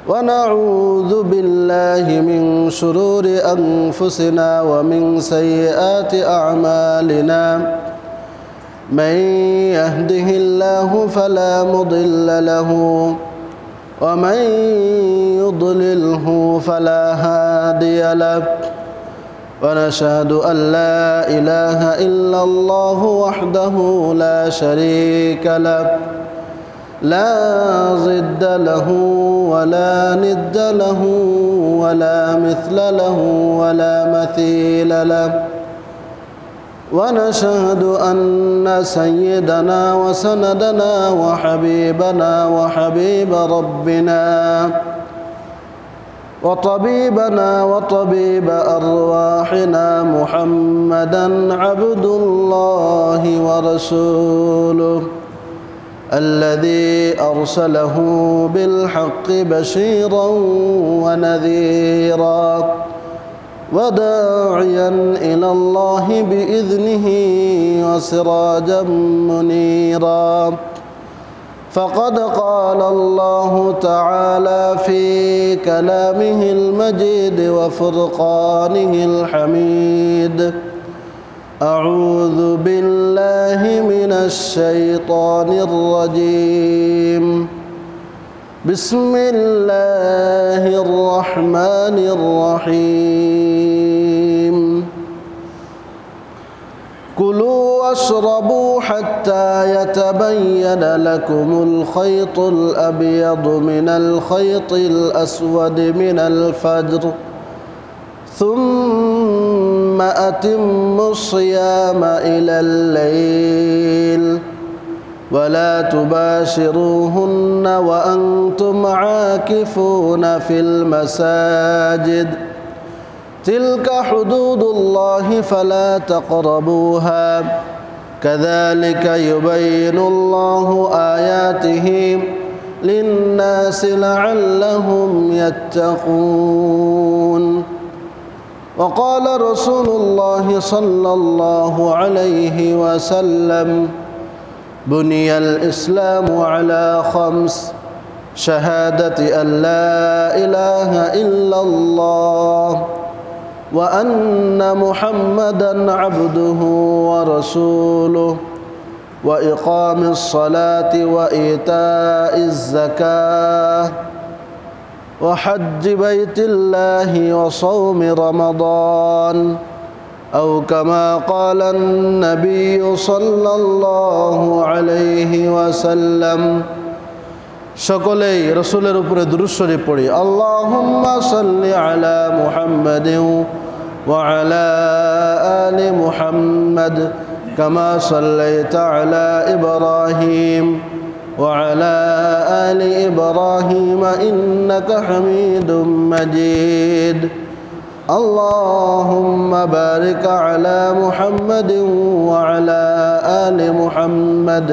ونعوذ بالله من شرور أنفسنا ومن سيئات أعمالنا من يهده الله فلا مضل له ومن يضلله فلا هادي له ونشهد أن لا إله إلا الله وحده لا شريك له لا ضد له ولا ند له ولا مثل له ولا مثيل له ونشهد أن سيدنا وسندنا وحبيبنا وحبيب ربنا وطبيبنا وطبيب أرواحنا محمدا عبد الله ورسوله الذي أرسله بالحق بشيرا ونذيرا وداعيا إلى الله بإذنه وسراجا منيرا فقد قال الله تعالى في كلامه المجيد وفرقانه الحميد أعوذ بالله من الشيطان الرجيم بسم الله الرحمن الرحيم كلوا واشربوا حتى يتبين لكم الخيط الأبيض من الخيط الأسود من الفجر ثم أتموا الصيام إلى الليل ولا تباشروهن وأنتم عاكفون في المساجد تلك حدود الله فلا تقربوها كذلك يبين الله آياته للناس لعلهم يتقون وقال رسول الله صلى الله عليه وسلم بني الإسلام على 5 شهادة أن لا إله إلا الله وأن محمدًا عبده ورسوله وإقام الصلاة وإيتاء الزكاة وحج بيت الله وصوم رمضان أو كما قال النبي صلى الله عليه وسلم সকলেই রাসূলের উপরে দুরূদ শরীফ পড়ি আল্লাহুম্মা সাল্লি আলা মুহাম্মাদিন ওয়া আলা আলি মুহাম্মাদ কামা সাল্লাইতা আলা ইব্রাহিম ওয়া আলা আলি ইব্রাহিম ইন্নাকা হামিদুম মাজিদ আল্লাহুম্মা বারিক আলা মুহাম্মাদিন ওয়া আলা আলি মুহাম্মাদ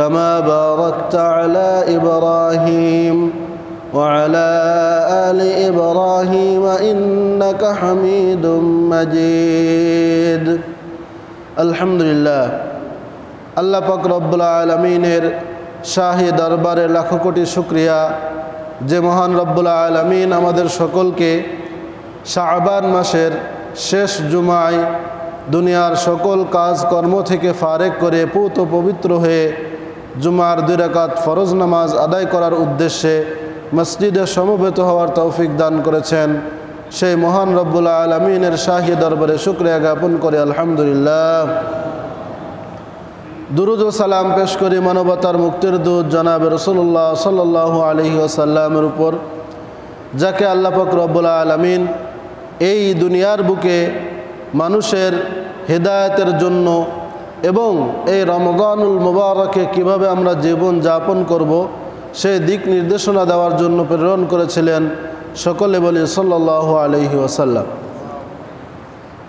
كما باركت على إبراهيم وعلى آل إبراهيم إنك حميد مجيد الحمد لله আল্লাহ পাক রব্বুল আলামিনের শাহী দরবারে লাখো কোটি শুকরিয়া যে মহান রব্বুল আলামিন আমাদের সকলকে শাবান মাসের শেষ জুমায় দুনিয়ার সকল কাজকর্ম থেকে ফারেক করে পুত পবিত্র হয়ে জুমার 2 রাকাত ফরজ নামাজ আদায় করার উদ্দেশ্যে মসজিদে সমবেত হওয়ার তৌফিক দান করেছেন সেই মহান রব্বুল আলামিনের শাহী দরবারে শুকরিয়া জ্ঞাপন করে আলহামদুলিল্লাহ দুরুদ ও সালাম পেশ করি মানবতার মুক্তির দূত জনাবে রাসূলুল্লাহ সাল্লাল্লাহু আলাইহি ওয়াসাল্লামের উপর যাকে আল্লাহ পাক রব্বুল আলামিন এই দুনিয়ার বুকে মানুষের হেদায়েতের জন্য এবং এই রমজানুল মুবারকে কিভাবে আমরা জীবন যাপন করব সেই দিক নির্দেশনা দেওয়ার জন্য প্রেরণ করেছিলেন সকলে বলি সাল্লাল্লাহু আলাইহি ওয়াসাল্লাম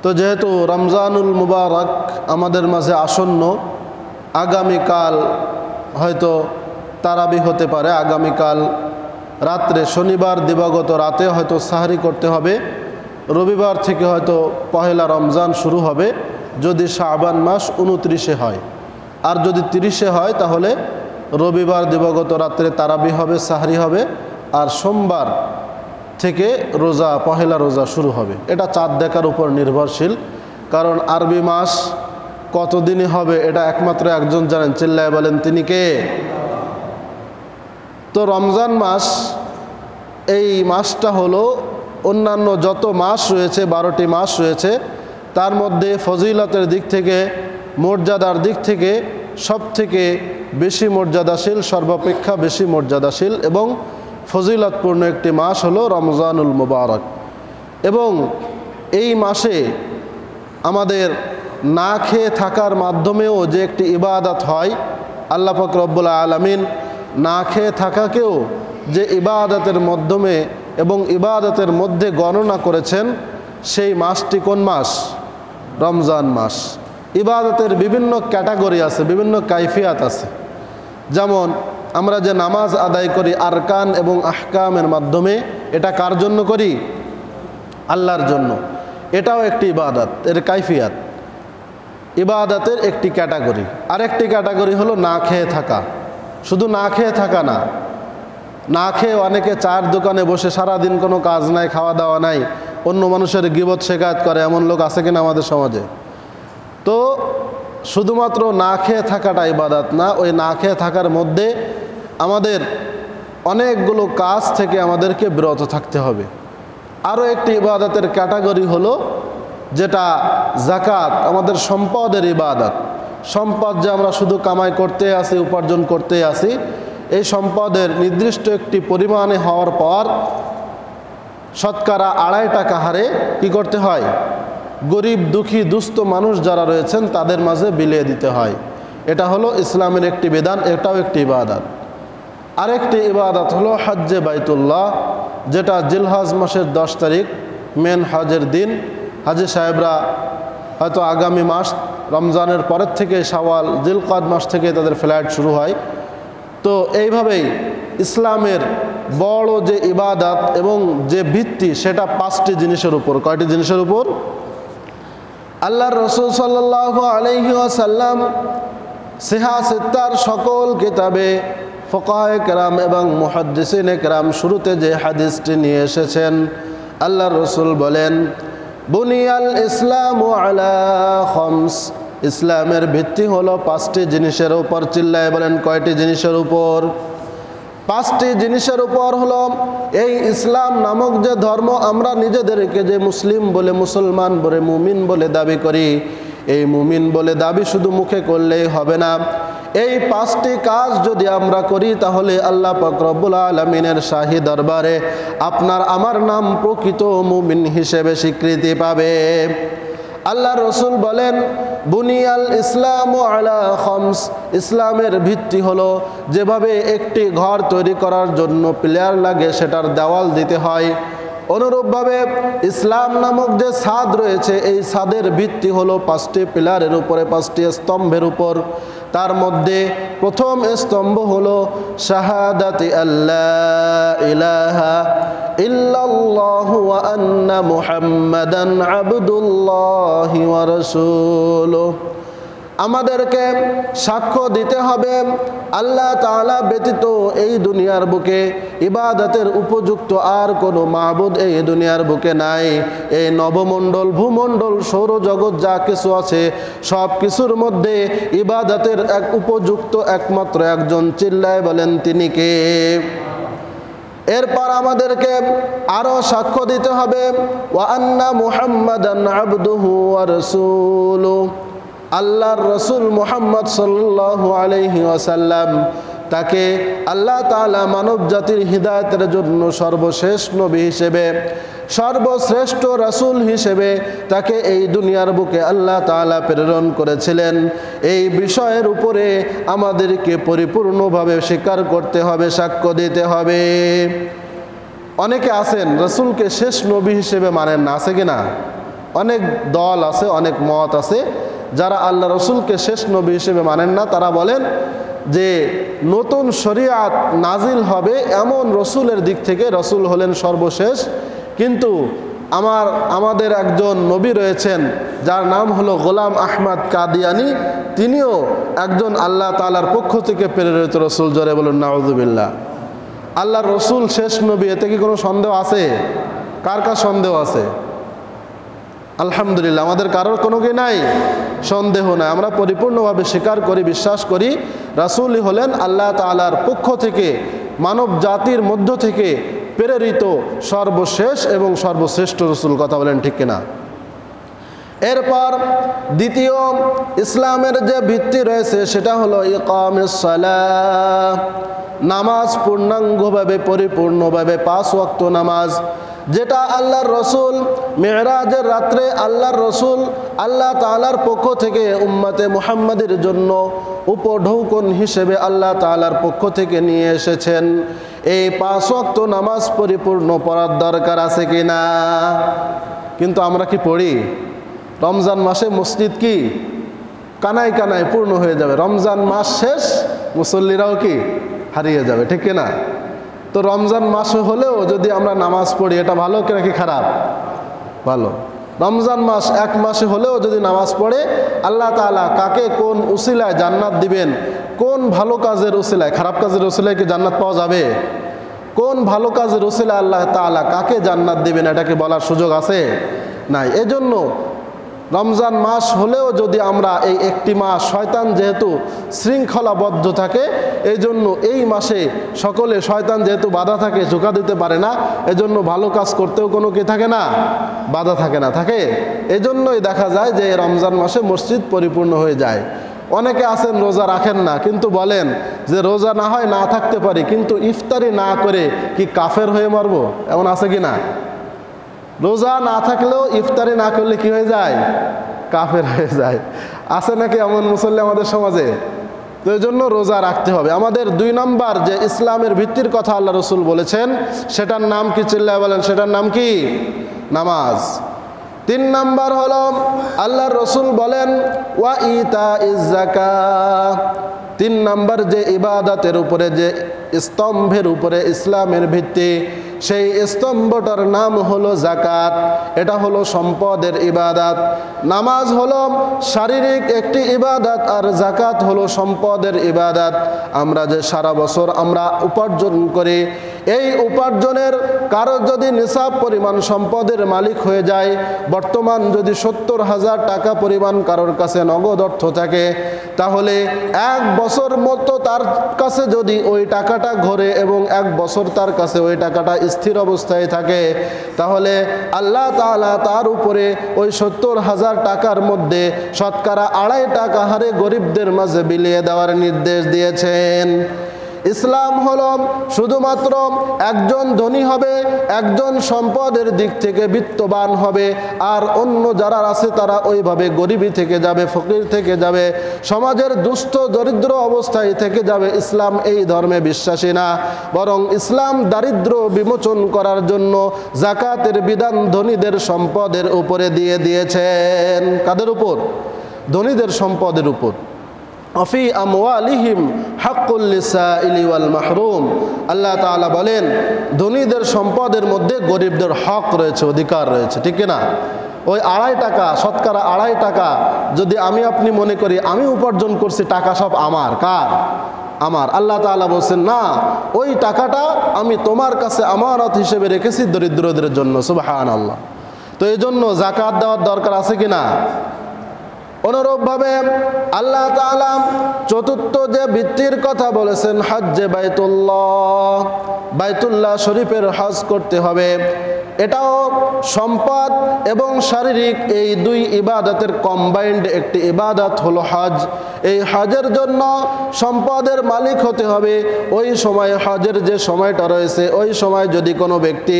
তো যেহেতু রমজানুল মুবারক আমাদের মাঝে আসন্ন আগামীকাল হয়তো তারাবি হতে পারে আগামীকাল রাত্রে শনিবার দিবাগত রাতে হয়তো সাহরি করতে হবে রবিবার থেকে হয়তো পহেলা রমজান শুরু হবে যদি শাবান মাস 29-এ হয় আর যদি 30-এ হয় তাহলে রবিবার দিবাগত রাত্রে তারাবি হবে সাহরি হবে আর সোমবার থেকে রোজা পহেলা রোজা শুরু হবে। এটা চাঁদ দেখার উপর নির্ভরশীল, কারণ আরবি মাস কতদিনে হবে এটা একমাত্র একজন জানেন, চিল্লায় বলেন তিনি কে? তো রমজান মাস, এই মাসটা হলো অন্যান্য যত মাস রয়েছে 12টি মাস রয়েছে তার মধ্যে ফজিলতের দিক থেকে, মর্যাদার দিক থেকে সব থেকে বেশি মর্যাদাশীল, সর্বাপেক্ষা বেশি মর্যাদাশীল এবং ফজিলতপূর্ণ একটি মাস হলো রমজানুল মুবারক। এবং এই মাসে আমাদের না খেয়ে থাকার মাধ্যমেও যে একটি ইবাদত হয়, আল্লাহ পাক রব্বুল আলামিন না খেয়ে থাকাকেও যে ইবাদতের মাধ্যমে এবং ইবাদতের মধ্যে গণনা করেছেন, সেই মাসটি কোন মাস? রমজান মাস। ইবাদতের বিভিন্ন ক্যাটাগরি আছে, বিভিন্ন কাইফিয়াত আছে। যেমন আমরা যে নামাজ আদায় করি আরকান এবং আহকামের মাধ্যমে, এটা কার জন্য করি? আল্লাহর জন্য। এটাও একটি ইবাদত, এর কাইফিয়াত, ইবাদতের একটি ক্যাটাগরি। আরেকটি ক্যাটাগরি হলো না খেয়ে থাকা। শুধু না খেয়ে থাকা না, না খেয়ে অনেকে চায়ের দোকানে বসে সারাদিন কোনো কাজ নাই, খাওয়া দাওয়া নাই, অন্য মানুষের গীবত শেখায়ত করে, এমন লোক আছে কিনা আমাদের সমাজে? তো শুধুমাত্র না খেয়ে থাকাটা ইবাদত না, ওই না খেয়ে থাকার মধ্যে আমাদের অনেকগুলো কাজ থেকে আমাদেরকে বিরত থাকতে হবে। আরও একটি ইবাদতের ক্যাটাগরি হলো যেটা যাকাত, আমাদের সম্পদের ইবাদত। সম্পদ যে আমরা শুধু কামাই করতে আসি, উপার্জন করতে আসি, এই সম্পদের নির্দিষ্ট একটি পরিমাণে হওয়ার পর শতকরা 2.5 টাকা হারে কি করতে হয়? গরিব দুঃখী দুস্থ মানুষ যারা রয়েছেন তাদের মাঝে বিলিয়ে দিতে হয়। এটা হলো ইসলামের একটি বিধান, এটাও একটি ইবাদত। আরেকটি ইবাদত হলো হজ্জে বাইতুল্লাহ, যেটা জিলহজ মাসের 10 তারিখ মেন হজের দিন। হাজি সাহেবরা হয়তো আগামী মাস রমজানের পরের থেকে শাওয়াল জিলকাদ মাস থেকে তাদের ফ্লাইট শুরু হয়। তো এইভাবেই ইসলামের বড় যে ইবাদত এবং যে ভিত্তি, সেটা 5টি জিনিসের উপর। কয়টি জিনিসের উপর? আল্লাহর রাসূল সাল্লাল্লাহু আলাইহি ওয়াসাল্লাম সিহা সিত্তার সকল কিতাবে ফুকাহায়ে কেরাম এবং মুহাদ্দিসিনে কেরাম শুরুতে যে হাদিসটি নিয়ে এসেছেন, আল্লাহর রাসূল বলেন, বুনিয়াল ইসলামু আলা খামস, ইসলামের ভিত্তি হলো 5টি জিনিসের উপর। চিল্লায় বলেন কয়টি জিনিসের উপর? 5টি জিনিসের উপর হলো এই ইসলাম নামক যে ধর্ম, আমরা নিজেদেরকে যে মুসলিম বলে, মুসলমান বলে, মুমিন বলে দাবি করি, এই মুমিন বলে দাবি শুধু মুখে করলেই হবে না। এই 5টি কাজ যদি আমরা করি তাহলে আল্লাহ পাক রব্বুল আলামিনের শাহী দরবারে আপনার আমার নাম প্রকৃত মুমিন হিসেবে স্বীকৃতি পাবে। আল্লাহ রসুল বলেন, বুনিয়াল ইসলামু আলা খামস, ইসলামের ভিত্তি হলো যেভাবে একটি ঘর তৈরি করার জন্য পিলার লাগে সেটার দেওয়াল দিতে হয়, অনুরূপভাবে ইসলাম নামক যে ছাদ রয়েছে এই ছাদের ভিত্তি হলো 5টি পিলারের উপরে, 5টি স্তম্ভের উপর। তার মধ্যে প্রথম স্তম্ভ হলো শাহাদাতি আল্লাহ ইলাহা ইল্লাল্লাহু ওয়া আন্না মুহাম্মাদান আবদুল্লাহি ওয়া রাসূলুহু। আমাদেরকে সাক্ষ্য দিতে হবে আল্লাহ তাআলা ব্যতীত এই দুনিয়ার বুকে ইবাদতের উপযুক্ত আর কোনো মাবুদ এই দুনিয়ার বুকে নাই। এই নবমণ্ডল, ভূমণ্ডল, সৌরজগৎ যা কিছু আছে সব কিছুর মধ্যে ইবাদতের এক উপযুক্ত একমাত্র একজন, চিল্লায় বলেন তিনি কে? এরপর আমাদেরকে আরো সাক্ষ্য দিতে হবে ওয়া আন্না মুহাম্মাদান আবদুহু ওয়া রাসূলুহু, আল্লাহর রসুল মুহাম্মদ সাল্লাল্লাহু আলাইহি ওয়াসাল্লাম, তাকে আল্লাহ তাআলা মানব জাতির হিদায়াতের জন্য সর্বশেষ নবী হিসেবে, সর্বশ্রেষ্ঠ রাসূল হিসেবে তাকে এই দুনিয়ার বুকে আল্লাহ তাআলা প্রেরণ করেছিলেন। এই বিষয়ের উপরে আমাদেরকে পরিপূর্ণভাবে স্বীকার করতে হবে, সাক্ষ্য দিতে হবে। অনেকে আছেন রাসূলকে শেষ নবী হিসেবে মানেন না, আছে কিনা? অনেক দল আছে, অনেক মত আছে যারা আল্লাহ রসুলকে শেষ নবী হিসেবে মানেন না। তারা বলেন যে নতুন শরিয়াত নাজিল হবে এমন রসুলের দিক থেকে রসুল হলেন সর্বশেষ, কিন্তু আমাদের একজন নবী রয়েছেন যার নাম হলো গোলাম আহমদ কাদিয়ানি, তিনিও একজন আল্লাহ তাআলার পক্ষ থেকে প্রেরিত রসুল। জোরে বলুন নাউযুবিল্লাহ। আল্লাহর রসুল শেষ নবী, এতে কি কোনো সন্দেহ আছে? কার কার সন্দেহ আছে? আলহামদুলিল্লাহ, আমাদের কারোর কোনো কি নাই, সন্দেহ নাই। আমরা পরিপূর্ণভাবে স্বীকার করি, বিশ্বাস করি রাসূলই হলেন আল্লাহ তাআলার পক্ষ থেকে মানব জাতির মধ্য থেকে প্রেরিত সর্বশেষ এবং সর্বশ্রেষ্ঠ রসুল। কথা বলেন ঠিক কিনা? এরপর দ্বিতীয় ইসলামের যে ভিত্তি রয়েছে সেটা হলো ইকামিস সালাহ, নামাজ পূর্ণাঙ্গভাবে পরিপূর্ণভাবে 5 ওয়াক্ত নামাজ, যেটা আল্লাহর রসুল মেরাজের রাত্রে আল্লাহর রসুল আল্লাহ তাআলার পক্ষ থেকে উম্মতে মুহাম্মাদের জন্য উপঢৌকন হিসেবে আল্লাহ তাআলার পক্ষ থেকে নিয়ে এসেছেন। এই 5 ওয়াক্ত নামাজ পরিপূর্ণ পড়ার দরকার আছে কিনা? কিন্তু আমরা কি পড়ি? রমজান মাসে মসজিদ কি কানায় কানায় পূর্ণ হয়ে যাবে, রমজান মাস শেষ মুসল্লিরাও কি হারিয়ে যাবে, ঠিক কিনা? তো রমজান মাস হলেও যদি আমরা নামাজ পড়ি, এটা ভালো নাকি খারাপ? ভালো। রমজান মাস 1 মাসে হলেও যদি নামাজ পড়ে, আল্লাহ তাআলা কাকে কোন উসিলায় জান্নাত দিবেন, কোন ভালো কাজের উসিলায়, খারাপ কাজের উসিলায় কি জান্নাত পাওয়া যাবে? কোন ভালো কাজের উসিলায় আল্লাহ তাআলা কাকে জান্নাত দিবেন, এটাকে বলার সুযোগ আছে? নাই। এজন্য রমজান মাস হলেও যদি আমরা এই একটি মাস, শয়তান যেহেতু শৃঙ্খলাবদ্ধ থাকে, এই জন্য এই মাসে সকলে, শয়তান যেহেতু বাধা থাকে, ঝোঁকা দিতে পারে না, এজন্য ভালো কাজ করতেও কোনো কি থাকে না, বাধা থাকে না, থাকে। এজন্যই দেখা যায় যে রমজান মাসে মসজিদ পরিপূর্ণ হয়ে যায়। অনেকে আছেন রোজা রাখেন না, কিন্তু বলেন যে রোজা না হয় না থাকতে পারি, কিন্তু ইফতারি না করে কি কাফের হয়ে মরবো? এমন আছে কি না? রোজা না থাকলেও ইফতারি না করলে কি হয়ে যায়? কাফের হয়ে যায়। আছে নাকি এমন মুসল্লি আমাদের সমাজে? তো এই জন্য রোজা রাখতে হবে। আমাদের 2 নম্বর যে ইসলামের ভিত্তির কথা আল্লাহ রসুল বলেছেন, সেটার নাম কি? চিল্লায় বলেন, সেটার নাম কি? নামাজ। 3 নম্বর হলো আল্লাহর রসুল বলেন ওয়া ইতাইজ যাকাত। 3 নম্বর যে ইবাদতের উপরে, যে স্তম্ভের উপরে ইসলামের ভিত্তি, সেই স্তম্ভটার নাম হলো যাকাত। এটা হলো সম্পদের ইবাদত। নামাজ হলো শারীরিক একটি ইবাদত, আর যাকাত হলো সম্পদের ইবাদত। আমরা যে সারা বছর আমরা উপার্জন করি, এই উপার্জনের কারো যদি নিসাব পরিমাণ সম্পদের মালিক হয়ে যায়, বর্তমান যদি 70,000 টাকা পরিমাণ কারোর কাছে নগদ অর্থ থাকে, তাহলে 1 বছর মতো তার কাছে যদি ওই টাকাটা ঘোরে এবং 1 বছর তার কাছে ওই টাকাটা স্থির অবস্থায় থাকে, তাহলে আল্লাহ তাআলা তার উপরে ওই 70,000 টাকার মধ্যে শতকরা 2.5 টাকা হারে গরিবদের মাঝে বিলিয়ে দেওয়ার নির্দেশ দিয়েছেন। ইসলাম হলো শুধুমাত্র একজন ধনী হবে, একজন সম্পদের দিক থেকে বিত্তবান হবে, আর অন্য যারা আছে তারা ওইভাবে গরিবী থেকে যাবে, ফকির থেকে যাবে, সমাজের দুস্থ দরিদ্র অবস্থায় থেকে যাবে। ইসলাম এই ধর্মে বিশ্বাসী না, বরং ইসলাম দারিদ্র বিমোচন করার জন্য যাকাতের বিধান ধনীদের সম্পদের উপরে দিয়ে দিয়েছেন। কাদের উপর? ধনীদের সম্পদের উপর। অফি আমওয়ালিহিম হাক্কুল লিসাইলি ওয়াল মাহরুম। আল্লাহ তাআলা বলেন ধনীদের সম্পদের মধ্যে গরিবদের হক রয়েছে, অধিকার রয়েছে, ঠিক না? ওই 2.5 টাকা, শতকরা 2.5 টাকা যদি আমি আপনি মনে করি আমি উপার্জন করছি, টাকা সব আমার, কার? আমার। আল্লাহ তাআলা বলছেন না, ওই টাকাটা আমি তোমার কাছে আমানত হিসেবে রেখেছি দরিদ্রদের জন্য। সুবহানাল্লাহ। তো এই জন্য যাকাত দেওয়ার দরকার আছে কিনা? অনুরূপভাবে আল্লাহ তাআলা চতুর্থ যে ভিত্তির কথা বলেছেন, হজ্জে বাইতুল্লাহ, বাইতুল্লাহ শরীফের হজ করতে হবে। এটাও সম্পদ এবং শারীরিক এই 2 ইবাদতের কম্বাইন্ড একটি ইবাদত হলো হজ। এই হজের জন্য সম্পদের মালিক হতে হবে। ওই সময় হজের যে সময়টা রয়েছে, ওই সময় যদি কোনো ব্যক্তি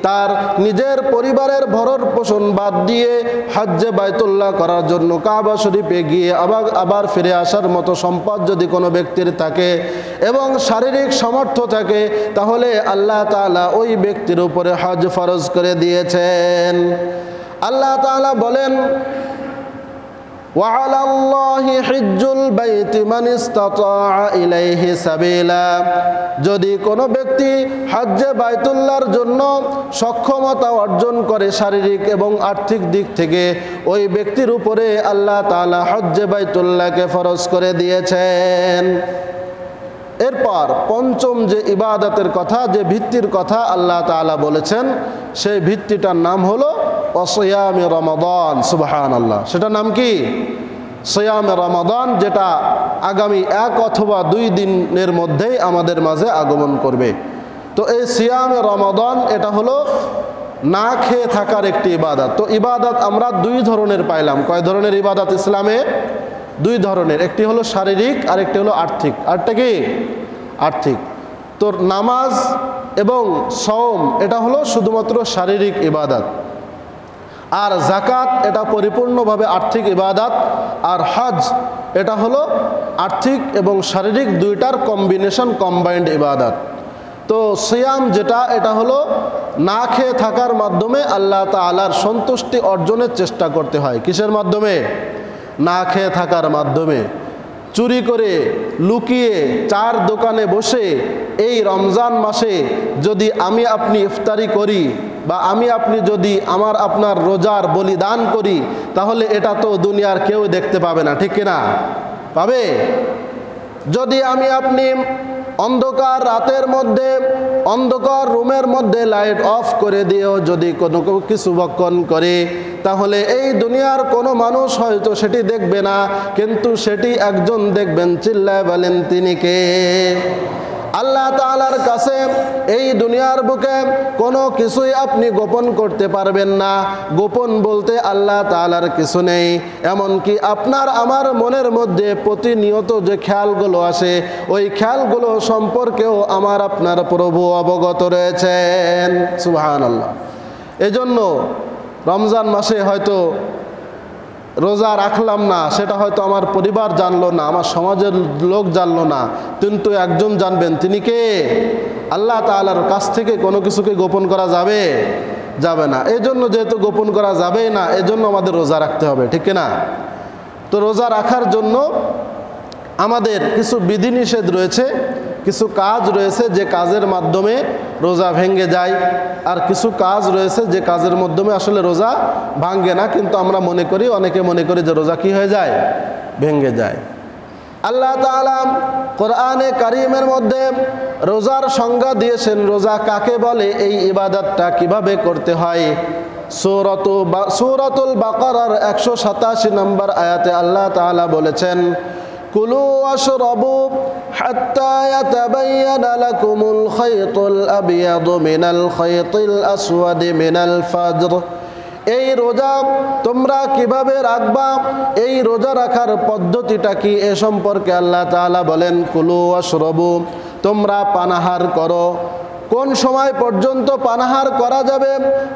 তার নিজের পরিবারের ভরণ পোষণ বাদ দিয়ে হজ্জে বাইতুল্লাহ করার জন্য কাবা শরীফে গিয়ে আবার ফিরে আসার মতো সম্পদ যদি কোনো ব্যক্তির থাকে এবং শারীরিক সামর্থ্য থাকে, তাহলে আল্লাহ তাআলা ওই ব্যক্তির উপরে হজ ফরজ করে দিয়েছেন। আল্লাহ তাআলা বলেন وعلى الله حج البيت من استطاع إليه سبيلا। যদি কোনো ব্যক্তি হজ্জে বাইতুল্লাহর জন্য সক্ষমতা অর্জন করে শারীরিক এবং আর্থিক দিক থেকে, ওই ব্যক্তির উপরে আল্লাহ তাআলা হজ্জে বাইতুল্লাহকে ফরজ করে দিয়েছেন। এরপর পঞ্চম যে ইবাদতের কথা, যে ভিত্তির কথা আল্লাহ তাআলা বলেছেন, সেই ভিত্তিটার নাম হলো সিয়ামে রমাদান। সুবহানাল্লাহ। সেটার নাম কি? সিয়ামে রমাদান, যেটা আগামী 1 অথবা 2 দিনের মধ্যেই আমাদের মাঝে আগমন করবে। তো এই সিয়ামে রমাদান এটা হলো না খেয়ে থাকার একটি ইবাদত। তো ইবাদত আমরা 2 ধরনের পাইলাম। কয় ধরনের ইবাদত ইসলামে? 2 ধরনের। একটি হলো শারীরিক আর একটি হলো আর্থিক। আরটা কি? আর্থিক। তো নামাজ এবং সওম এটা হলো শুধুমাত্র শারীরিক ইবাদত, আর যাকাত এটা পরিপূর্ণভাবে আর্থিক ইবাদত, আর হজ এটা হলো আর্থিক এবং শারীরিক দুইটার কম্বিনেশন, কম্বাইন্ড ইবাদত। তো সিয়াম যেটা, এটা হলো না খেয়ে থাকার মাধ্যমে আল্লাহ তাআলার সন্তুষ্টি অর্জনের চেষ্টা করতে হয়। কিসের মাধ্যমে? না খেয়ে থাকার মাধ্যমে। চুরি করে লুকিয়ে 4 দোকানে বসে এই রমজান মাসে যদি আমি আপনি ইফতারি করি, বা আমি আপনি যদি আপনার রোজার বলিদান করি, তাহলে এটা তো দুনিয়ার কেউ দেখতে পাবে না, ঠিক কিনা? পাবে? যদি আমি আপনি অন্ধকার রাতের মধ্যে, অন্ধকার রুমের মধ্যে লাইট অফ করে দিয়েও যদি কোনো কিছু ভক্ষণ করে, তাহলে এই দুনিয়ার কোনো মানুষ হয়তো সেটি দেখবে না, কিন্তু সেটি একজন দেখবেন। চিল্লায় বলেন তিনি কে? আল্লাহ তাআলার কাছে এই দুনিয়ার বুকে কোনো কিছুই আপনি গোপন করতে পারবেন না। গোপন বলতে আল্লাহ তাআলার কিছু নেই। এমনকি আপনার আমার মনের মধ্যে প্রতিনিয়ত যে খেয়ালগুলো আসে, ওই খেয়ালগুলো সম্পর্কেও আমার আপনার প্রভু অবগত রয়েছেন। সুবহানাল্লাহ। এজন্য রমজান মাসে হয়তো রোজা রাখলাম না, সেটা হয়তো আমার পরিবার জানলো না, আমার সমাজের লোক জানলো না, কিন্তু একজন জানবেন। তিনি কে? আল্লাহ তাআলার কাছ থেকে কোনো কিছুকে গোপন করা যাবে? যাবে না। এই জন্য যেহেতু গোপন করা যাবেই না, এজন্য আমাদের রোজা রাখতে হবে, ঠিক না? তো রোজা রাখার জন্য আমাদের কিছু বিধিনিষেধ রয়েছে, কিছু কাজ রয়েছে যে কাজের মাধ্যমে রোজা ভেঙে যায়, আর কিছু কাজ রয়েছে যে কাজের মাধ্যমে আসলে রোজা ভাঙে না, কিন্তু আমরা মনে করি, অনেকে মনে করি যে রোজা কি হয়ে যায়? ভেঙে যায়। আল্লাহ তাআলা কোরআনে কারীমের মধ্যে রোজার সংজ্ঞা দিয়েছেন। রোজা কাকে বলে, এই ইবাদতটা কিভাবে করতে হয়। সূরাতুল বাকারার 187 নম্বর আয়াতে আল্লাহ তাআলা বলেছেন, কুলু ওয়াশরাবু হাত্তা ইয়াতাবায়ানা লাকুমুল খায়তুল আবয়াদু মিনাল খায়তিল আসওয়াদি মিনাল ফাজর। এই রোজা তোমরা কিভাবে রাখবা, এই রোজা রাখার পদ্ধতিটা কি, এ সম্পর্কে আল্লাহ তাআলা বলেন, কুলু ওয়াশরাবু, তোমরা পানাহার করো। কোন সময় পর্যন্ত পানাহার করা যাবে?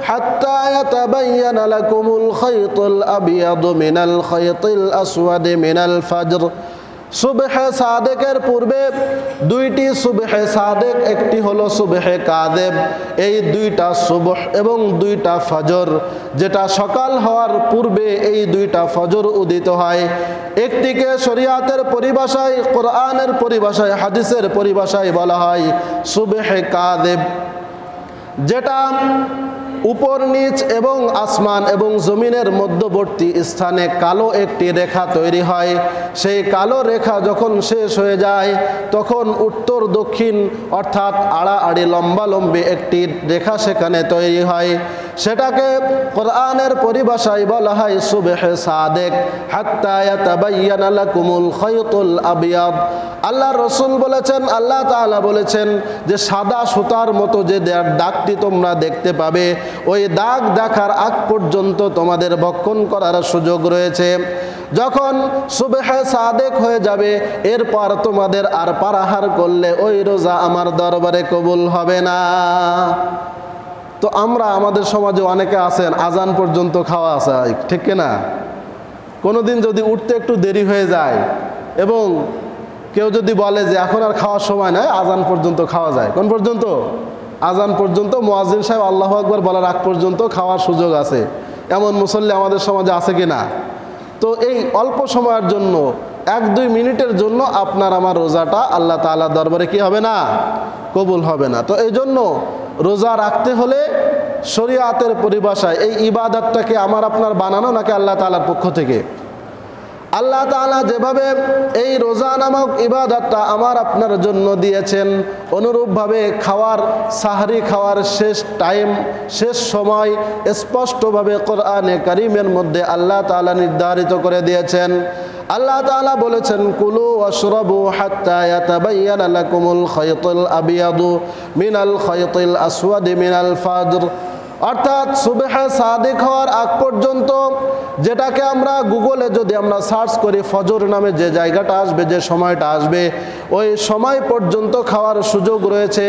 হাত্তা ইয়াতাবায়ানা লাকুমুল খায়তুল আবয়াদু মিনাল খায়তিল আসওয়াদি মিনাল ফাজর। সুবহে সাদেকের পূর্বে 2টি সুবহে সাদেক, একটি হলো সুবহে কাদেব। এই 2টা সুবহ এবং 2টা ফজর, যেটা সকাল হওয়ার পূর্বে এই 2টা ফজর উদিত হয়। একটিকে শরিয়াতের পরিভাষায়, কোরআনের পরিভাষায়, হাদিসের পরিভাষায় বলা হয় সুবহে কাদেব, যেটা উপর নিচ এবং আসমান এবং জমিনের মধ্যবর্তী স্থানে কালো একটি রেখা তৈরি হয়। সেই কালো রেখা যখন শেষ হয়ে যায়, তখন উত্তর দক্ষিণ অর্থাৎ আড়াআড়ি লম্বালম্বি একটি রেখা সেখানে তৈরি হয়। সেটাকে কোরআনের পরিভাষায় বলা হয় সুবহে সাদেক। হাত্তা ইয়াতাবায়ানা লাকুমুল খায়তুল আবয়াদ। আল্লাহ রসুল বলেছেন, আল্লাহ তাআলা বলেছেন যে সাদা সুতার মতো যে দাগটি তোমরা দেখতে পাবে, ওই দাগ দেখার আগ পর্যন্ত তোমাদের ভক্ষণ করার সুযোগ রয়েছে। যখন সুবহে সাদেক হয়ে যাবে, এরপর তোমাদের আর পানাহার করলে ওই রোজা আমার দরবারে কবুল হবে না। তো আমরা আমাদের সমাজে অনেকে আছেন আজান পর্যন্ত খাওয়া আছে, ঠিক না? কোনোদিন যদি উঠতে একটু দেরি হয়ে যায় এবং কেউ যদি বলে যে এখন আর খাওয়ার সময় নয়, আজান পর্যন্ত খাওয়া যায়। কোন পর্যন্ত? আজান পর্যন্ত। মুয়াজ্জিন সাহেব আল্লাহু আকবার বলার আগ পর্যন্ত খাওয়ার সুযোগ আছে। এমন মুসল্লি আমাদের সমাজে আছে কি না? তো এই অল্প সময়ের জন্য, 1-2 মিনিটের জন্য আপনার আমার রোজাটা আল্লাহ তাআলার দরবারে কি হবে না? কবুল হবে না। তো এই জন্য রোজা রাখতে হলে শরিয়াতের পরিভাষায় এই ইবাদতটাকে আমার আপনার বানানো নাকি আল্লাহ তাআলার পক্ষ থেকে? আল্লাহ তাআলা যেভাবে এই রোজা নামক ইবাদতটা আমার আপনার জন্য দিয়েছেন, অনুরূপভাবে খাওয়ার সাহরি খাওয়ার শেষ টাইম, শেষ সময় স্পষ্টভাবে কোরআনে কারীমের মধ্যে আল্লাহ তাআলা নির্ধারিত করে দিয়েছেন। আল্লাহ তাআলা বলেছেন, কুলু ওয়াশরাবু হাত্তা ইয়াতাবায়্যানা লাকুমুল খায়তুল আবিয়াদু মিনাল খায়তিল আসওয়াদি মিনাল ফাজর। অর্থাৎ সুবহে সাদিক হওয়ার আগ পর্যন্ত, যেটাকে আমরা গুগলে যদি আমরা সার্চ করি ফজর নামে যে জায়গাটা আসবে, যে সময়টা আসবে, ওই সময় পর্যন্ত খাওয়ার সুযোগ রয়েছে।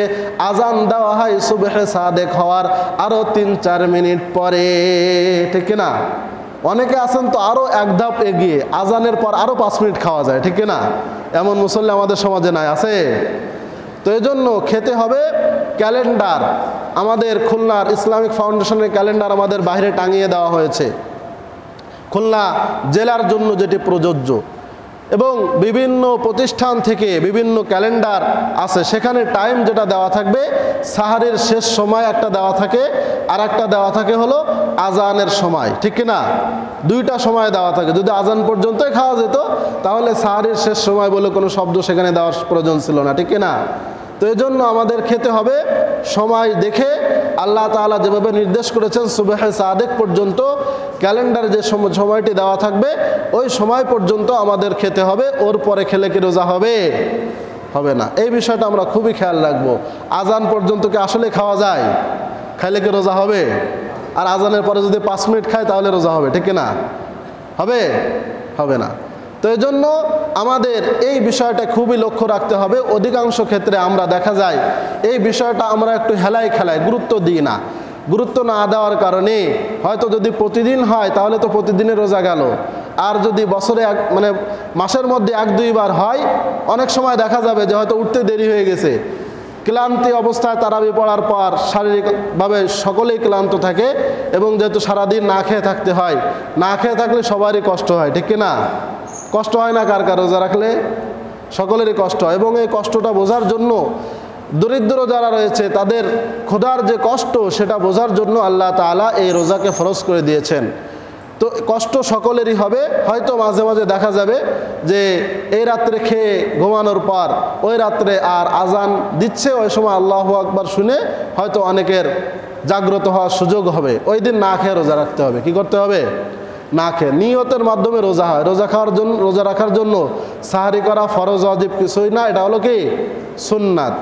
আজান দেওয়া হয় সুবহে সাদিক হওয়ার আরও 3-4 মিনিট পরে, ঠিক না? অনেকে আছেন তো আরও এক ধাপ এগিয়ে, আজানের পর আরও 5 মিনিট খাওয়া যায়, ঠিক না? এমন মুসল্লি আমাদের সমাজে নাই, আছে? তো এই জন্য খেতে হবে ক্যালেন্ডার। আমাদের খুলনার ইসলামিক ফাউন্ডেশনের ক্যালেন্ডার আমাদের বাইরে টাঙিয়ে দেওয়া হয়েছে, খুলনা জেলার জন্য যেটি প্রযোজ্য, এবং বিভিন্ন প্রতিষ্ঠান থেকে বিভিন্ন ক্যালেন্ডার আছে, সেখানে টাইম যেটা দেওয়া থাকবে, সাহারির শেষ সময় একটা দেওয়া থাকে, আর একটা দেওয়া থাকে হলো আজানের সময়, ঠিক না? 2টা সময় দেওয়া থাকে। যদি আজান পর্যন্তই খাওয়া যেত তাহলে সাহারির শেষ সময় বলে কোনো শব্দ সেখানে দেওয়ার প্রয়োজন ছিল না, ঠিক না? তো এই জন্য আমাদের খেতে হবে সময় দেখে। আল্লাহ তাআলা যেভাবে নির্দেশ করেছেন সুবহে সাদিক পর্যন্ত ক্যালেন্ডারে যে সময়টি দেওয়া থাকবে ওই সময় পর্যন্ত আমাদের খেতে হবে। ওর পরে খেলে কি রোজা হবে? হবে না। এই বিষয়টা আমরা খুবই খেয়াল রাখবো। আজান পর্যন্ত কি আসলে খাওয়া যায়? খাইলে কি রোজা হবে? আর আজানের পরে যদি 5 মিনিট খায় তাহলে রোজা হবে, ঠিক না? হবে? হবে না। তো এই জন্য আমাদের এই বিষয়টা খুবই লক্ষ্য রাখতে হবে। অধিকাংশ ক্ষেত্রে আমরা দেখা যায় এই বিষয়টা আমরা একটু হেলায় খেলায় গুরুত্ব দিই না। গুরুত্ব না দেওয়ার কারণে হয়তো যদি প্রতিদিন হয় তাহলে তো প্রতিদিনের রোজা গেল, আর যদি বছরে মানে মাসের মধ্যে 1-2 বার হয়, অনেক সময় দেখা যাবে যে হয়তো উঠতে দেরি হয়ে গেছে, ক্লান্তি অবস্থায় তারাবি পড়ার পর শারীরিকভাবে সকলেই ক্লান্ত থাকে, এবং যেহেতু সারাদিন না খেয়ে থাকতে হয়, না খেয়ে থাকলে সবারই কষ্ট হয়, ঠিক না? কষ্ট হয় না কার কার রোজা রাখলে? সকলেরই কষ্ট হয়। এবং এই কষ্টটা বোঝার জন্য দরিদ্র যারা রয়েছে তাদের ক্ষুধার যে কষ্ট সেটা বোঝার জন্য আল্লাহ তাআলা এই রোজাকে ফরজ করে দিয়েছেন। তো কষ্ট সকলেরই হবে। হয়তো মাঝে মাঝে দেখা যাবে যে এই রাত্রে খেয়ে ঘুমানোর পর ওই রাত্রে আর আজান দিচ্ছে, ওই সময় আল্লাহু আকবার শুনে হয়তো অনেকের জাগ্রত হওয়ার সুযোগ হবে। ওই দিন না খেয়ে রোজা রাখতে হবে। কি করতে হবে? না খেয়ে। নিয়তের মাধ্যমে রোজা হয়। রোজা রাখার জন্য সাহারি করা ফরজ ওয়াজিব কিছুই না, এটা হলো কি সুন্নাত।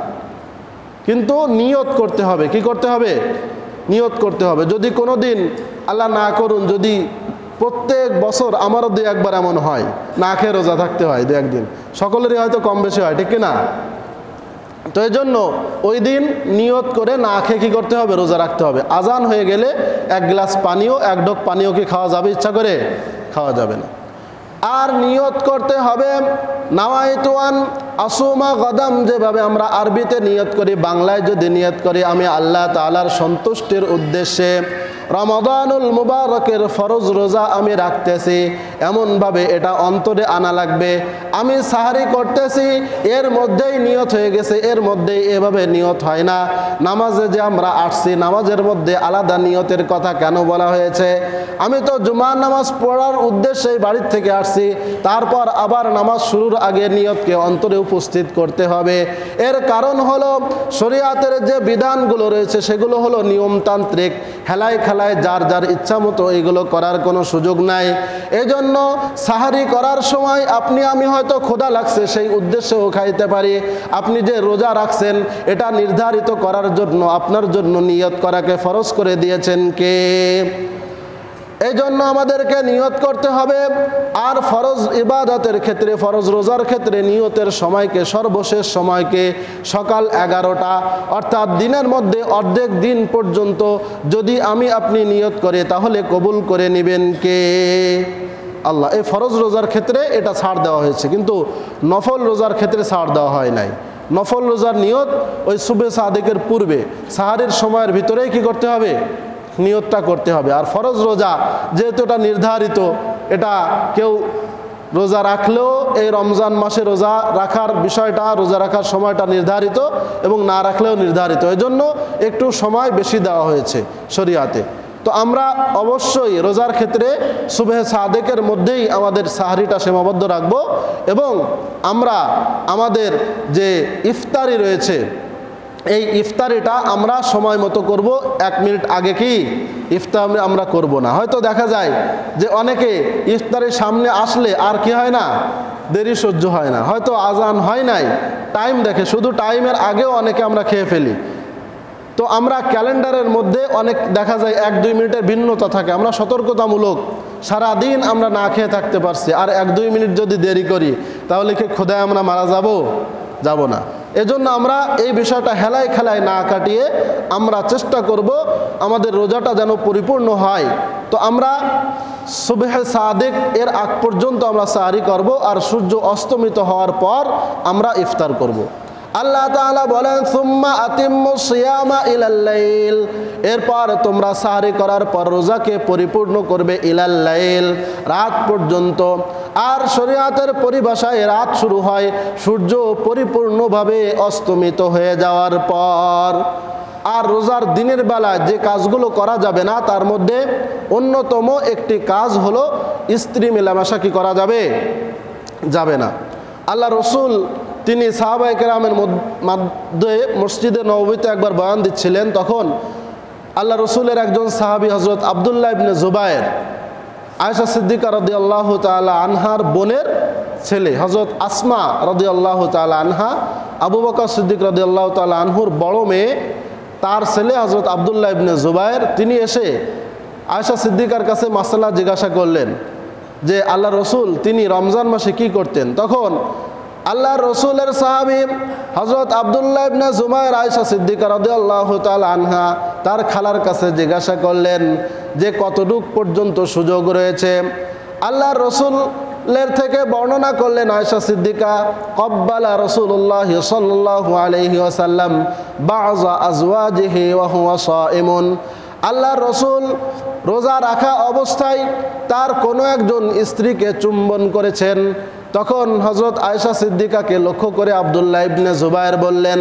কিন্তু নিয়ত করতে হবে। কি করতে হবে? নিয়ত করতে হবে। যদি কোনো দিন আল্লাহ না করুন, যদি প্রত্যেক বছর আমারও 2-1 বার এমন হয় না খেয়ে রোজা থাকতে হয়, 2-1 দিন, সকলেরই হয়তো কম বেশি হয়, ঠিক না? তো এই জন্য ওই দিন নিয়ত করে না খেয়ে কী করতে হবে? রোজা রাখতে হবে। আজান হয়ে গেলে 1 গ্লাস পানীয়, 1 ঢোক পানীয় কি খাওয়া যাবে? ইচ্ছা করে খাওয়া যাবে না। আর নিয়ত করতে হবে নাওয়াইতু আন আসুমা গাদাম, যেভাবে আমরা আরবিতে নিয়ত করি, বাংলায় যদি নিয়ত করি আমি আল্লাহ তাআলার সন্তুষ্টির উদ্দেশ্যে রমাদানুল মুবারকের ফরজ রোজা আমি রাখতেছি, এমনভাবে এটা অন্তরে আনা লাগবে। আমি সাহারি করতেছি, এর মধ্যেই নিয়ত হয়ে গেছে, এর মধ্যেই এভাবে নিয়ত হয় না। নামাজে যে আমরা আসছি, নামাজের মধ্যে আলাদা নিয়তের কথা কেন বলা হয়েছে? আমি তো জুমার নামাজ পড়ার উদ্দেশ্যেই বাড়ির থেকে আসছি, তারপর আবার নামাজ শুরুর আগে নিয়তকে অন্তরে উপস্থিত করতে হবে। এর কারণ হলো শরীয়তের যে বিধানগুলো রয়েছে সেগুলো হলো নিয়মতান্ত্রিক, হেলায় খেলায় যার যার ইচ্ছা মতো এগুলো করার কোনো সুযোগ নাই। এজন্য সাহারি করার সময় আপনি আমি হয়তো ক্ষুধা লাগছে সেই উদ্দেশ্যেও খাইতে পারি। আপনি যে রোজা রাখছেন এটা নির্ধারিত করার জন্য আপনার জন্য নিয়ত করাকে ফরজ করে দিয়েছেন কে? এই জন্য আমাদেরকে নিয়ত করতে হবে। আর ফরজ ইবাদতের ক্ষেত্রে, ফরজ রোজার ক্ষেত্রে নিয়তের সময়কে, সর্বশেষ সময়কে সকাল 11টা, অর্থাৎ দিনের মধ্যে অর্ধেক দিন পর্যন্ত যদি আমি আপনি নিয়ত করে তাহলে কবুল করে নেবেন কে? আল্লাহ। এই ফরজ রোজার ক্ষেত্রে এটা ছাড় দেওয়া হয়েছে, কিন্তু নফল রোজার ক্ষেত্রে ছাড় দেওয়া হয় নাই। নফল রোজার নিয়ত ওই সুবে সাদিকের পূর্বে সাহারির সময়ের ভিতরেই কি করতে হবে? নিয়তটা করতে হবে। আর ফরজ রোজা যেহেতু এটা নির্ধারিত, এটা কেউ রোজা রাখলেও এই রমজান মাসে রোজা রাখার বিষয়টা, রোজা রাখার সময়টা নির্ধারিত এবং না রাখলেও নির্ধারিত। এই জন্য একটু সময় বেশি দেওয়া হয়েছে শরিয়াতে। তো আমরা অবশ্যই রোজার ক্ষেত্রে সুবহে সাদেকের মধ্যেই আমাদের সাহরিটা সীমাবদ্ধ রাখব এবং আমরা আমাদের যে ইফতারি রয়েছে এই ইফতারিটা আমরা সময় মতো করব। 1 মিনিট আগে কি ইফতার আমরা করব না। হয়তো দেখা যায় যে অনেকে ইফতারের সামনে আসলে আর কি হয় না, দেরি সহ্য হয় না, হয়তো আজান হয় নাই, টাইম দেখে, শুধু টাইমের আগেও অনেকে আমরা খেয়ে ফেলি। তো আমরা ক্যালেন্ডারের মধ্যে অনেক দেখা যায় 1-2 মিনিটের ভিন্নতা থাকে, আমরা সতর্কতামূলক সারাদিন আমরা না খেয়ে থাকতে পারছি, আর 1-2 মিনিট যদি দেরি করি তাহলে কি খোদায় আমরা মারা যাব না। এজন্য আমরা এই বিষয়টা হেলায় খেলায় না কাটিয়ে আমরা চেষ্টা করব আমাদের রোজাটা যেন পরিপূর্ণ হয়। তো আমরা সুবহে সাদেক এর আগ পর্যন্ত আমরা সাহরি করব, আর সূর্য অস্তমিত হওয়ার পর আমরা ইফতার করব। আল্লাহ তাআলা বলেন সুম্মা আতিম্মুস সিয়ামা ইলাল লাইল, এরপর তোমরা সাহরি করার পর রোজাকে পরিপূর্ণ করবে ইলাল লাইল, রাত পর্যন্ত। আর শরীয়তের পরিভাষায় রাত শুরু হয় সূর্য পরিপূর্ণভাবে অস্তমিত হয়ে যাওয়ার পর। আর রোজার দিনের বেলায় যে কাজগুলো করা যাবে না তার মধ্যে অন্যতম একটি কাজ হলো স্ত্রী মেলামেশা কি করা যাবে না। আল্লাহ রসুল তিনি সাহাবায়ে কেরামের মধ্যে মসজিদে নববীতে একবার বয়ান দিচ্ছিলেন, তখন আল্লাহ রসুলের একজন সাহাবী হযরত আব্দুল্লাহ ইবনে জুবায়ের, আয়েশা সিদ্দিকা রাদিয়াল্লাহু তাআলা আনহার বোনের ছেলে হযরত আসমা রাদিয়াল্লাহু তাআলা আনহা, আবু বকর সিদ্দিক রাদিয়াল্লাহু তাআলা আনহুর বড় মেয়ে, তার ছেলে হযরত আব্দুল্লাহ ইবনে জুবায়ের, তিনি এসে আয়েশা সিদ্দিকার কাছে মাসআলা জিজ্ঞাসা করলেন যে আল্লাহ রসুল তিনি রমজান মাসে কি করতেন। তখন আল্লাহ রসুলের সাহাবী হযরত আব্দুল্লাহ ইবনে জুবায়ের আয়েশা সিদ্দিকা রাদিয়াল্লাহু তাআলা আনহা তার খালার কাছে জিজ্ঞাসা করলেন যে কতটুক পর্যন্ত সুযোগ রয়েছে। আল্লাহ রসুলের থেকে বর্ণনা করলেন আয়েশা সিদ্দিকা, কব্বালা রাসূলুল্লাহ সাল্লাল্লাহু আলাইহি ওয়াসাল্লাম বা'যা আজওয়াজিহি ওয়া হুয়া সাইমুন, আল্লাহ রসুল রোজা রাখা অবস্থায় তার কোনো একজন স্ত্রীকে চুম্বন করেছেন। তখন হযরত আয়েশা সিদ্দিকাকে লক্ষ্য করে আব্দুল্লাহ ইবনে জুবায়ের বললেন,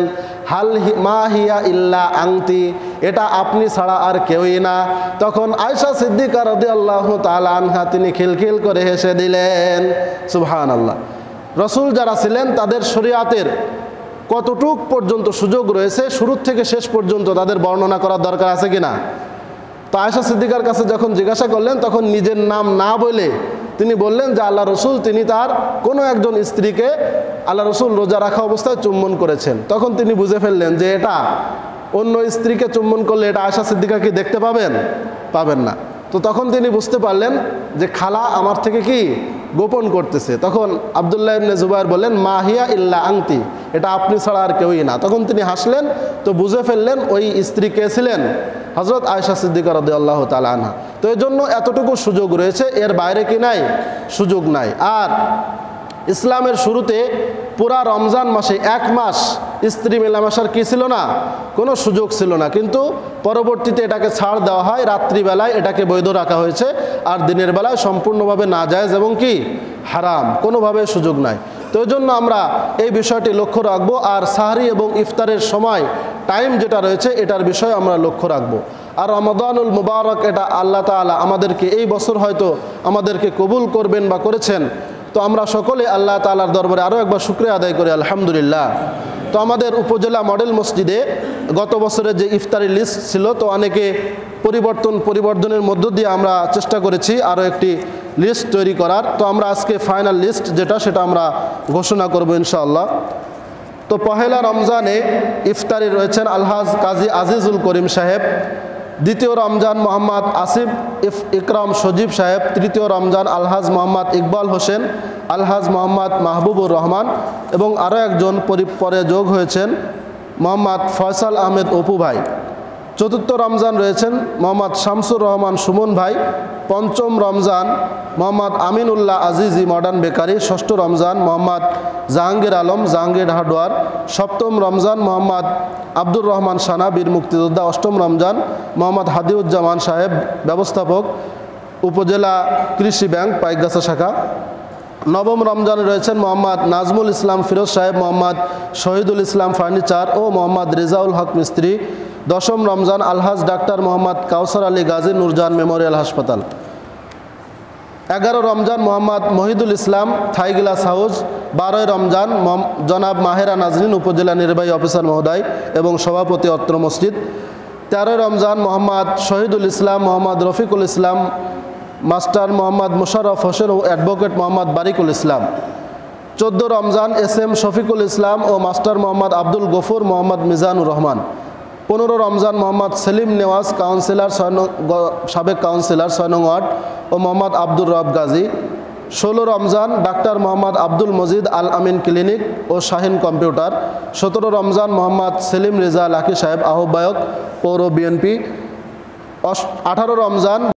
হাল মা হিয়া ইল্লা আংতি, এটা আপনি ছাড়া আর কেউই না। তখন আয়েশা সিদ্দিকা রাদিয়াল্লাহু তাআলা আনহা তিনি খিলখিল করে হেসে দিলেন। সুবহানাল্লাহ। রসুল যারা ছিলেন তাদের শরীয়তের কতটুক পর্যন্ত সুযোগ রয়েছে শুরু থেকে শেষ পর্যন্ত তাদের বর্ণনা করার দরকার আছে কিনা। তো আয়েশা সিদ্দিকার কাছে যখন জিজ্ঞাসা করলেন তখন নিজের নাম না বলে তিনি বললেন যে আল্লাহ রসুল তিনি তার কোনো একজন স্ত্রীকে আল্লাহ রসুল রোজা রাখা অবস্থায় চুম্বন করেছেন। তখন তিনি বুঝে ফেললেন যে এটা অন্য স্ত্রীকে চুম্বন করলে এটা আয়েশা সিদ্দিকা কি দেখতে পাবেন না। তো তখন তিনি বুঝতে পারলেন যে খালা আমার থেকে কি গোপন করতেছে। তখন আব্দুল্লাহ ইবনে জুবায়ের বললেন, মা হিয়া ইল্লা আংতি, এটা আপনি ছাড়া আর কেউই না। তখন তিনি হাসলেন, তো বুঝে ফেললেন ওই স্ত্রী কে ছিলেন, হযরত আয়েশা সিদ্দিকা রাদিয়াল্লাহু তাআলা আনহা। তো এই জন্য এতটুকু সুযোগ রয়েছে, এর বাইরে কি নাই, সুযোগ নাই। আর ইসলামের শুরুতে পুরা রমজান মাসে 1 মাস স্ত্রী মেলামেশার কি ছিল না, কোনো সুযোগ ছিল না, কিন্তু পরবর্তীতে এটাকে ছাড় দেওয়া হয়, রাত্রিবেলায় এটাকে বৈধ রাখা হয়েছে, আর দিনের বেলায় সম্পূর্ণভাবে নাজায়েজ এবং কি হারাম, কোনোভাবে সুযোগ নাই। তো এই জন্য আমরা এই বিষয়টি লক্ষ্য রাখবো, আর সাহরি এবং ইফতারের সময় টাইম যেটা রয়েছে এটার বিষয়ে আমরা লক্ষ্য রাখবো। আর রমাদানুল মুবারক এটা আল্লাহ তাআলা আমাদেরকে এই বছর হয়তো আমাদেরকে কবুল করবেন বা করেছেন। তো আমরা সকলে আল্লাহ তাআলার দরবারে আরও একবার শুকরিয়া আদায় করি, আলহামদুলিল্লাহ। তো আমাদের উপজেলা মডেল মসজিদে গত বছরের যে ইফতারি লিস্ট ছিল, তো অনেকে পরিবর্তনের মধ্য দিয়ে আমরা চেষ্টা করেছি আরও একটি লিস্ট তৈরি করার। তো আমরা আজকে ফাইনাল লিস্ট সেটা আমরা ঘোষণা করব ইনশাআল্লাহ। তো পহেলা রমজানে ইফতারি রয়েছেন আলহাজ কাজী আজিজুল করিম সাহেব, দ্বিতীয় রমজান মোহাম্মদ আসিফ ইকরাম সজীব সাহেব, তৃতীয় রমজান আলহাজ মোহাম্মদ ইকবাল হোসেন, আলহাজ মোহাম্মদ মাহবুবুর রহমান, এবং আরও একজন পরে যোগ হয়েছেন মোহাম্মদ ফয়সাল আহমেদ অপু ভাই। চতুর্থ রমজান রয়েছেন মোহাম্মদ শামসুর রহমান সুমন ভাই। পঞ্চম রমজান মোহাম্মদ আমিনুল্লাহ আজিজি মডার্ন বেকারি। ষষ্ঠ রমজান মোহাম্মদ জাহাঙ্গীর আলম জাহাঙ্গীর হার্ডওয়ার। সপ্তম রমজান মোহাম্মদ আব্দুর রহমান সানা বীর মুক্তিযোদ্ধা। অষ্টম রমজান মোহাম্মদ হাদিউজ্জামান সাহেব ব্যবস্থাপক, উপজেলা কৃষি ব্যাংক পাইকগাছা শাখা। নবম রমজানে রয়েছেন মোহাম্মদ নাজমুল ইসলাম ফিরোজ সাহেব, মোহাম্মদ শহীদুল ইসলাম ফার্নিচার ও মোহাম্মদ রেজাউল হক মিস্ত্রি। 10ম রমজান আলহাজ ডাক্তার মোহাম্মদ কাউসার আলী গাজী নূরজাহান মেমোরিয়াল হাসপাতাল। 11 রমজান মোহাম্মদ মহিদুল ইসলাম থাইগ্লাস হাউস। 12 রমজান জনাব মাহেরা নাজরিন উপজেলা নির্বাহী অফিসার মহোদয় এবং সভাপতি অত্র মসজিদ। 13 রমজান মোহাম্মদ শহীদুল ইসলাম, মোহাম্মদ রফিকুল ইসলাম, মাস্টার মোহাম্মদ মুশাররফ হোসেন ও অ্যাডভোকেট মোহাম্মদ বারিকুল ইসলাম। 14 রমজান SM শফিকুল ইসলাম ও মাস্টার মোহাম্মদ আব্দুল গফুর, মোহাম্মদ মিজানুর রহমান। 15 রমজান মোহাম্মদ সেলিম নেওয়াজ কাউন্সিলর সাবেক কাউন্সিলর 6 নং ওয়ার্ড ও মোহাম্মদ আব্দুর রব গাজী। 16 রমজান ডাক্তার মোহাম্মদ আব্দুল মজিদ আল আমিন ক্লিনিক ও শাহিন কম্পিউটার। 17 রমজান মোহাম্মদ সেলিম রেজা লাকি সাহেব আহ্বায়ক পৌর BNP। 18 রমজান